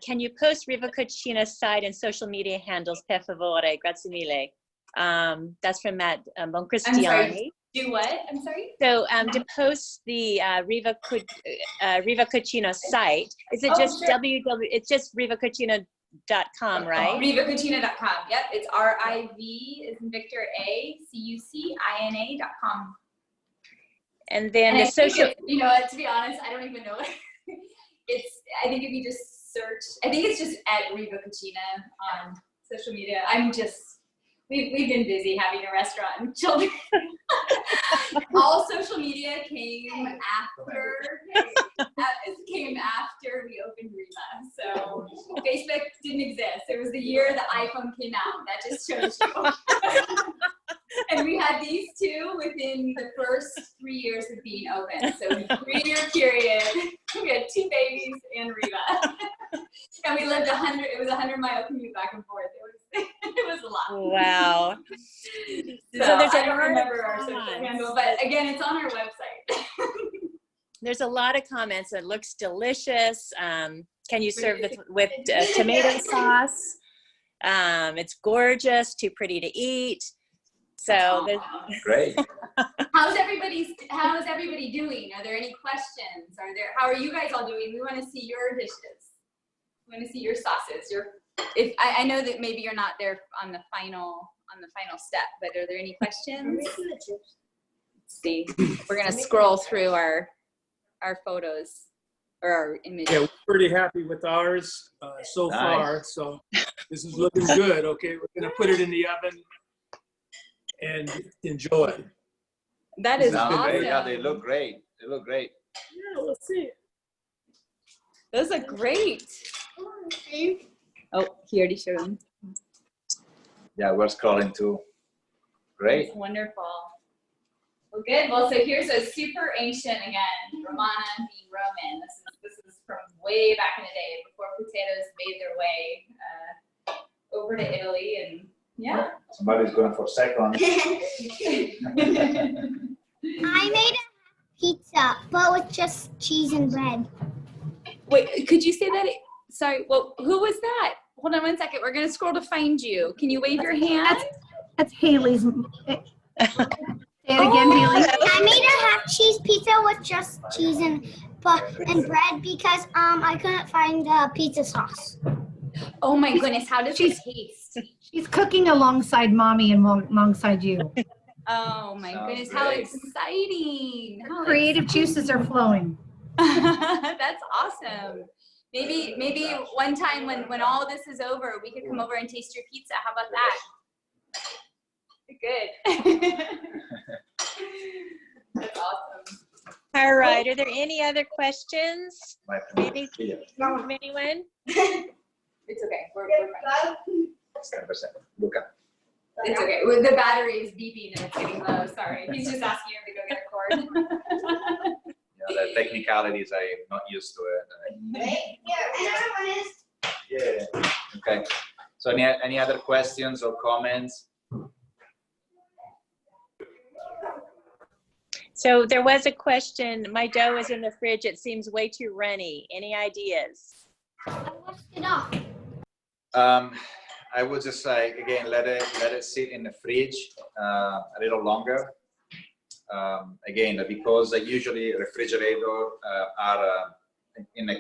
can you post Riva Cucina site and social media handles, per favore? Grazie mille. That's from Matt Boncristiani. Do what? I'm sorry? So to post the Riva Cucina site, is it just sure. it's just rivacucina.com, right? RivaCucina.com. Yep, it's RIV is in Victor A CUCINA.com. And then And the I think social. you know, to be honest, I don't even know. I think if you just search, I think it's just at Riva Cucina on social media. We've been busy having a restaurant and children. All social media came after we opened Riva. So Facebook didn't exist. It was the year the iPhone came out. That just shows you. And we had these two within the first 3 years of being open. So in a 3-year period, we had 2 babies and Riva. And we lived 100, it was a 100-mile commute back and forth. It was a lot. Wow. So there's I a don't lot of remember our social comments. handle, but again, it's on our website. There's a lot of comments. It looks delicious. Can you serve this with tomato sauce? It's gorgeous, too pretty to eat. So there's Great. How's everybody doing? Are there any questions? How are you guys all doing? We want to see your dishes. We want to see your sauces. If I know that maybe you're not there on the final step, but are there any questions? Let's see. We're gonna scroll through our photos or our images. Yeah, we're pretty happy with ours so Nice. far. So this is looking good. Okay, we're gonna put it in the oven and enjoy. That is Sounds awesome. great. Yeah, they look great. They look great. Yeah, let's see. Those are great. Oh, he already showed them. Yeah, we're scrolling too. Great. That's wonderful. Well, good. Well, so here's a super ancient, again, Romana being Roman. This is from way back in the day, before potatoes made their way over to Italy, and yeah. Somebody's going for second. I made a pizza, but with just cheese and bread. Wait, could you say that? Sorry. Well, who was that? Hold on 1 second. We're gonna scroll to find you. Can you wave your hand? That's Haley's. Say it again, Haley. I made a half cheese pizza with just cheese and bread because I couldn't find the pizza sauce. Oh my goodness, how does it taste? She's cooking alongside mommy and alongside you. Oh my Sounds goodness, how great. exciting. How Creative juices are flowing. That's awesome. Maybe one time when all this is over, we could come over and taste your pizza. How about that? Good. That's awesome. All right. Are there any other questions? Maybe Yeah. from anyone? It's okay. We're fine. 10%. Look up. It's okay. Well, the battery is beeping and it's getting low. Sorry. He's just asking if we go get a cord. The technicalities, I'm not used to it. Yeah. Okay. So any other questions or comments? So there was a question. My dough is in the fridge. It seems way too runny. Any ideas? I washed it off. I would just say again, let it sit in the fridge a little longer. Again, because usually refrigerator are in a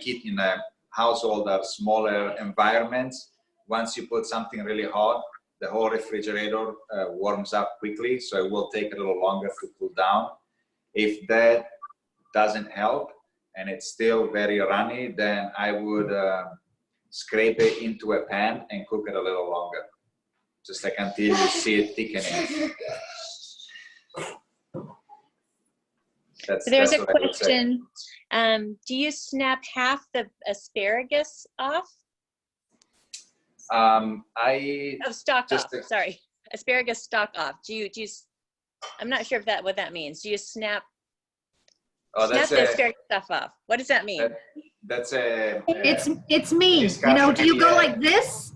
household are smaller environments. Once you put something really hot, the whole refrigerator warms up quickly, so it will take a little longer to cool down. If that doesn't help and it's still very runny, then I would scrape it into a pan and cook it a little longer, just like until you see it thickening. So there's a what I would say. question. Do you snap half the asparagus off? Stalk off. Sorry, asparagus stalk off. Do you? I'm not sure what that means. Do you snap? Snap the asparagus stuff off. What does that mean? That's a. It's me. You know, do you go like this?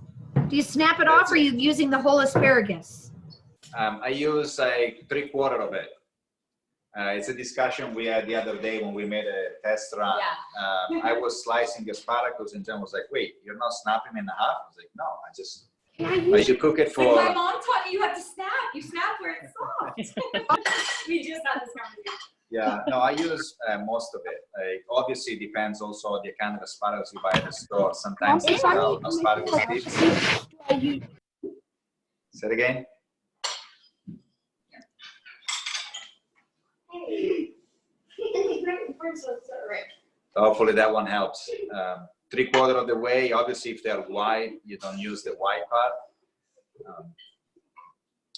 Do you snap it off, or are you using the whole asparagus? I use like 3/4 of it. It's a discussion we had the other day when we made a test run. Yeah. I was slicing asparagus and Jen was like, "Wait, you're not snapping in half?" I was like, "No, I just." But you cook it for. My mom taught me you have to snap. You snap where it's soft. We just had this conversation. Yeah, no, I use most of it. Obviously, it depends also on the kind of asparagus you buy at the store. Sometimes it's asparagus dips. Say it again. Hopefully that one helps. 3/4 of the way. Obviously, if they're wide, you don't use the wide part.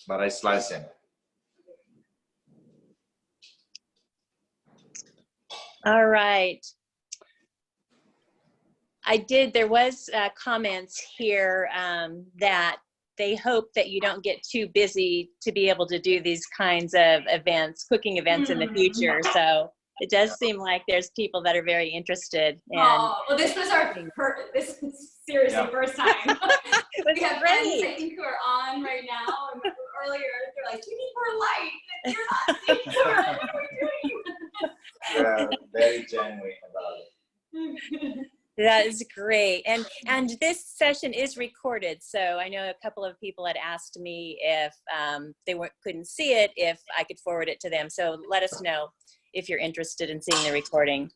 But I slice them. All right. There was comments here that they hope that you don't get too busy to be able to do these kinds of events, cooking events in the future. So it does seem like there's people that are very interested. Well, this was this is seriously first time. We have friends, I think, who are on right now. And earlier, they're like, "You need more light. You're not seeing more. What are we doing?" Very genuine about it. That is great. And this session is recorded. So I know a couple of people had asked me if they couldn't see it, if I could forward it to them. So let us know if you're interested in seeing the recording.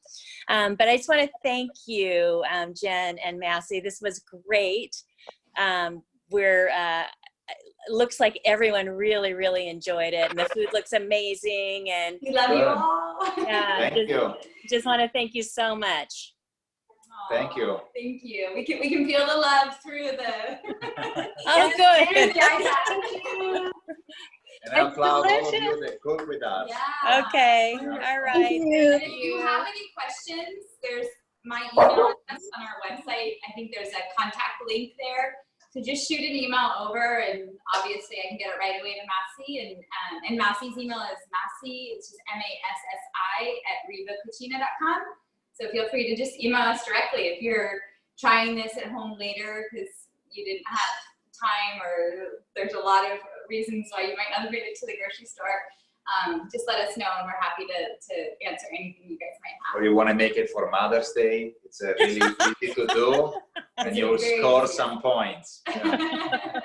But I just want to thank you, Jen and Massi. This was great. Looks like everyone really, really enjoyed it, and the food looks amazing. And we love you all. Yeah, Thank you. Just want to thank you so much. Thank you. Thank you. We can feel the love through the. Oh, good. And I applaud all of you that cook with us. Yeah. Okay. All right. And if you have any questions, there's my email address on our website. I think there's a contact link there. So just shoot an email over, and obviously I can get it right away to Massi. And Massi's email is Massi, it's just MASSI@rivacucina.com. So feel free to just email us directly if you're trying this at home later because you didn't have time or there's a lot of reasons why you might not have made it to the grocery store. Just let us know, and we're happy to answer anything you guys might have. Or you want to make it for Mother's Day? It's really easy to do, and you'll score some points. Yeah.